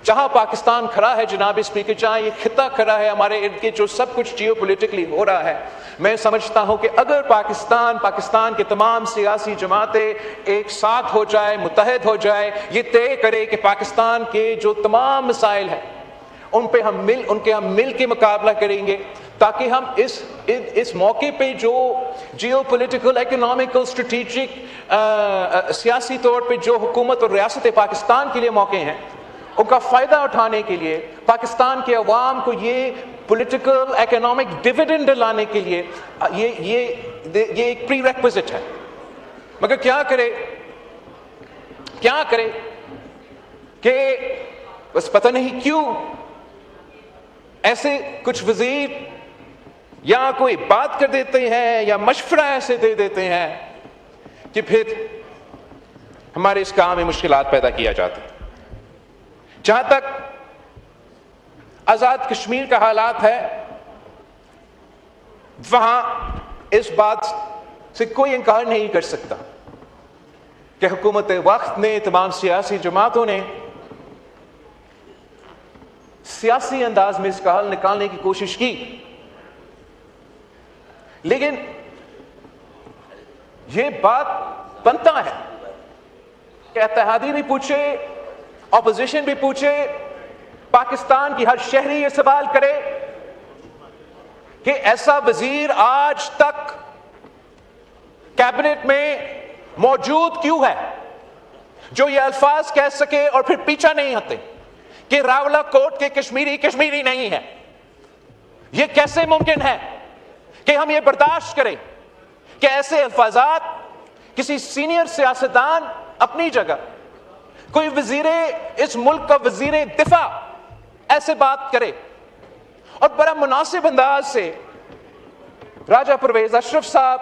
جہاں پاکستان کھڑا ہے جناب اسپیکر، جہاں یہ خطہ کھڑا ہے ہمارے ارد گرد جو سب کچھ جیو پولیٹیکلی ہو رہا ہے، میں سمجھتا ہوں کہ اگر پاکستان کے تمام سیاسی جماعتیں ایک ساتھ ہو جائے، متحد ہو جائے، یہ طے کرے کہ پاکستان کے جو تمام مسائل ہیں ان پہ ہم مل کے مقابلہ کریں گے، تاکہ ہم اس موقع پہ جو جیو پولیٹیکل، اکنامکل، اسٹریٹجک، سیاسی طور پہ جو حکومت اور ریاست پاکستان کے لیے موقع ہیں، ان کا فائدہ اٹھانے کے لیے، پاکستان کے عوام کو یہ پولیٹیکل اکنامک ڈیویڈنڈ لانے کے لیے یہ ایک پری ریکوزٹ ہے۔ مگر کیا کرے کہ بس پتہ نہیں کیوں ایسے کچھ وزیر یا کوئی بات کر دیتے ہیں یا مشورہ ایسے دے دیتے ہیں کہ پھر ہمارے اس کام میں مشکلات پیدا کیا جاتے ہیں۔ جہاں تک آزاد کشمیر کا حالات ہے، وہاں اس بات سے کوئی انکار نہیں کر سکتا کہ حکومت وقت نے، تمام سیاسی جماعتوں نے سیاسی انداز میں اس کا حل نکالنے کی کوشش کی، لیکن یہ بات بنتا ہے کہ اتحادی بھی پوچھے، اپوزیشن بھی پوچھے، پاکستان کی ہر شہری یہ سوال کرے کہ ایسا وزیر آج تک کیبنٹ میں موجود کیوں ہے جو یہ الفاظ کہہ سکے اور پھر پیچھا نہیں ہٹے کہ راولہ کوٹ کے کشمیری نہیں ہے۔ یہ کیسے ممکن ہے کہ ہم یہ برداشت کریں کہ ایسے الفاظات کسی سینئر سیاستدان اپنی جگہ، کوئی وزیر اس ملک کا وزیر دفاع ایسے بات کرے؟ اور بڑا مناسب انداز سے راجہ پرویز اشرف صاحب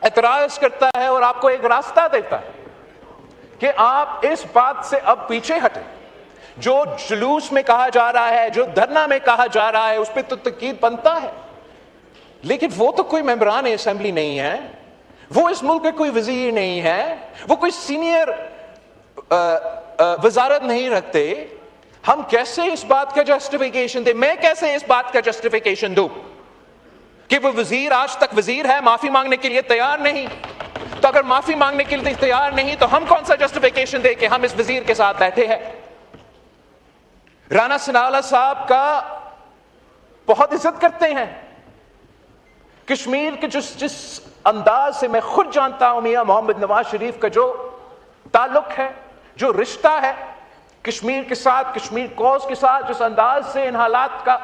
اعتراض کرتا ہے اور آپ کو ایک راستہ دیتا ہے کہ آپ اس بات سے اب پیچھے ہٹیں۔ جو جلوس میں کہا جا رہا ہے، جو دھرنا میں کہا جا رہا ہے، اس پہ تو تنقید بنتا ہے، لیکن وہ تو کوئی ممبران اسمبلی نہیں ہے، وہ اس ملک کے کوئی وزیر نہیں ہے، وہ کوئی سینئر وزارت نہیں رکھتے۔ ہم کیسے اس بات کا جسٹیفیکیشن دیں؟ میں کیسے اس بات کا جسٹیفیکیشن دوں کہ وہ وزیر آج تک وزیر ہے، معافی مانگنے کے لیے تیار نہیں؟ تو اگر معافی مانگنے کے لیے تیار نہیں تو ہم کون سا جسٹیفیکیشن دیں کہ ہم اس وزیر کے ساتھ بیٹھے ہیں؟ رانا ثناءاللہ صاحب کا بہت عزت کرتے ہیں، کشمیر کے جس انداز سے میں خود جانتا ہوں میاں محمد نواز شریف کا جو تعلق ہے، جو رشتہ ہے کشمیر کے ساتھ، کشمیر کوز کے ساتھ، جس انداز سے ان حالات کا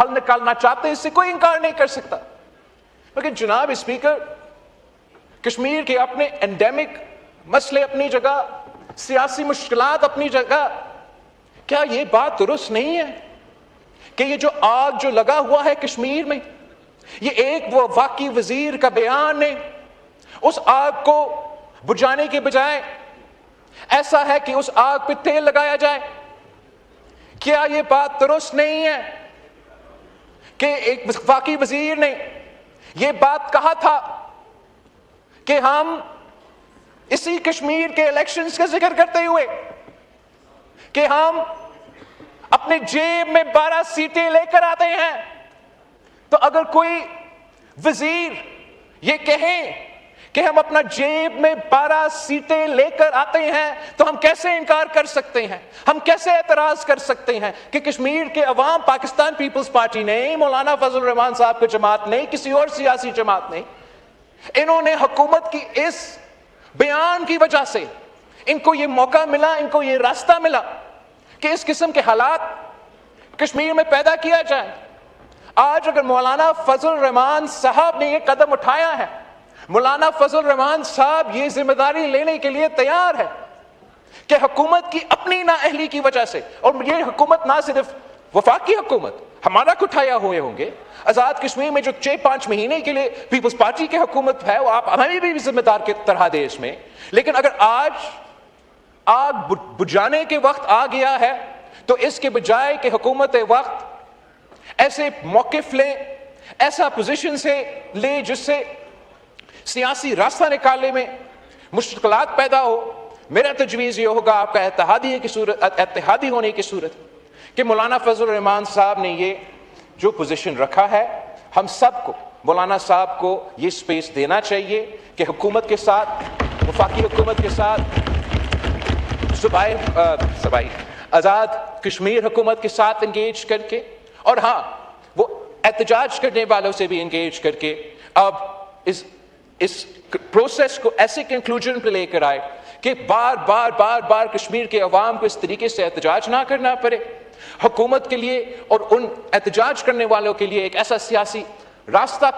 حل نکالنا چاہتے ہیں، اس سے کوئی انکار نہیں کر سکتا۔ لیکن جناب اسپیکر، کشمیر کے اپنے انڈیمک مسئلے اپنی جگہ، سیاسی مشکلات اپنی جگہ، کیا یہ بات درست نہیں ہے کہ یہ جو آگ جو لگا ہوا ہے کشمیر میں، یہ ایک وہ واقعی وزیر کا بیان ہے، اس آگ کو بجھانے کے بجائے ایسا ہے کہ اس آگ پہ تیل لگایا جائے؟ کیا یہ بات درست نہیں ہے کہ ایک واقعی وزیر نے یہ بات کہا تھا کہ ہم اسی کشمیر کے الیکشنز کا ذکر کرتے ہوئے کہ ہم اپنے جیب میں 12 سیٹیں لے کر آتے ہیں؟ تو اگر کوئی وزیر یہ کہیں کہ ہم اپنا جیب میں 12 سیٹیں لے کر آتے ہیں تو ہم کیسے انکار کر سکتے ہیں؟ ہم کیسے اعتراض کر سکتے ہیں کہ کشمیر کے عوام، پاکستان پیپلز پارٹی نہیں، مولانا فضل الرحمان صاحب کی جماعت نہیں، کسی اور سیاسی جماعت نہیں، انہوں نے حکومت کی اس بیان کی وجہ سے ان کو یہ موقع ملا، ان کو یہ راستہ ملا کہ اس قسم کے حالات کشمیر میں پیدا کیا جائے۔ آج اگر مولانا فضل الرحمان صاحب نے یہ قدم اٹھایا ہے، مولانا فضل الرحمان صاحب یہ ذمہ داری لینے کے لیے تیار ہے کہ حکومت کی اپنی نااہلی کی وجہ سے، اور یہ حکومت نہ صرف وفاقی حکومت ہمارا اٹھایا ہوئے ہوں گے، آزاد کشمیر میں جو 6-5 مہینے کے لیے پیپلز پارٹی کی حکومت ہے، وہ آپ ہمیں بھی ذمہ دار کی طرح دے اس میں، لیکن اگر آج آگ بجھانے کے وقت آ گیا ہے تو اس کے بجائے کہ حکومت وقت ایسے موقف لے، ایسا پوزیشن سے لے جس سے سیاسی راستہ نکالنے میں مشکلات پیدا ہو، میرا تجویز یہ ہوگا آپ کا اتحادی ہونے کی صورت کہ مولانا فضل الرحمان صاحب نے یہ جو پوزیشن رکھا ہے، ہم سب کو مولانا صاحب کو یہ سپیس دینا چاہیے کہ حکومت کے ساتھ، وفاقی حکومت کے ساتھ، صوبائی آزاد کشمیر حکومت کے ساتھ انگیج کر کے، اور ہاں وہ احتجاج کرنے والوں سے بھی انگیج کر کے اب اس پروسیس کو ایسے کنکلوژن پہ لے کر آئے کہ بار کشمیر کے عوام کو اس طریقے سے احتجاج نہ کرنا پڑے. حکومت کے لیے اور ان احتجاج کرنے والوں کے لیے ایک ایسا سیاسی راستہ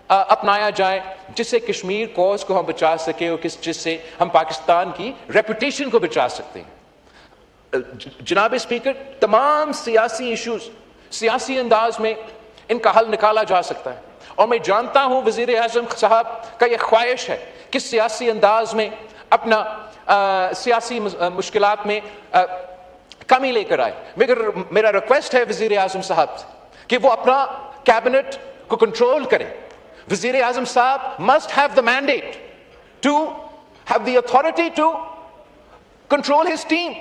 اپنایا جائے جس سے کشمیر کوز کو ہم بچا سکیں اور جس سے ہم پاکستان کی ریپوٹیشن کو بچا سکتے ہیں. جناب اسپیکر، تمام سیاسی ایشوز سیاسی انداز میں ان کا حل نکالا جا سکتا ہے، اور میں جانتا ہوں وزیر اعظم صاحب کا یہ خواہش ہے کہ سیاسی انداز میں اپنا سیاسی مشکلات میں کمی لے کر آئے. مگر میرا ریکویسٹ ہے وزیر اعظم صاحب سے کہ وہ اپنا کیبنٹ کو کنٹرول کریں. وزیر اعظم صاحب must have the mandate to have the authority to control his team.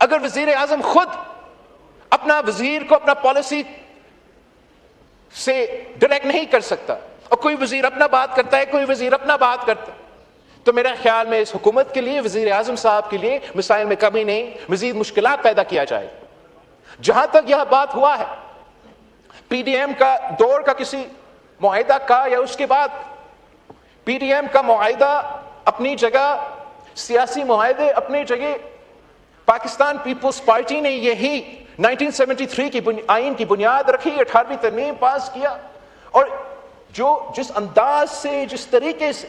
اگر وزیر اعظم خود اپنا وزیر کو اپنا پالیسی سے ڈائریکٹ نہیں کر سکتا اور کوئی وزیر اپنا بات کرتا ہے، کوئی وزیر اپنا بات کرتا ہے، تو میرا خیال میں اس حکومت کے لیے، وزیر اعظم صاحب کے لیے مسائل میں کمی نہیں، مزید مشکلات پیدا کیا جائے. جہاں تک یہ بات ہوا ہے پی ڈی ایم کا دور کا کسی معاہدہ کا یا اس کے بعد، پی ڈی ایم کا معاہدہ اپنی جگہ، سیاسی معاہدے اپنی جگہ، پاکستان پیپلز پارٹی نے یہی 1973 کی آئین کی بنیاد رکھی، 18ویں ترمیم پاس کیا، اور جس انداز سے، جس طریقے سے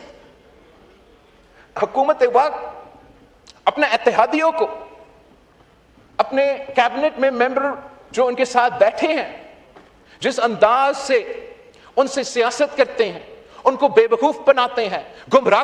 حکومت وقت اپنے اتحادیوں کو، اپنے کیبنٹ میں ممبر جو ان کے ساتھ بیٹھے ہیں، جس انداز سے ان سے سیاست کرتے ہیں، ان کو بے وقوف بناتے ہیں، گمراہ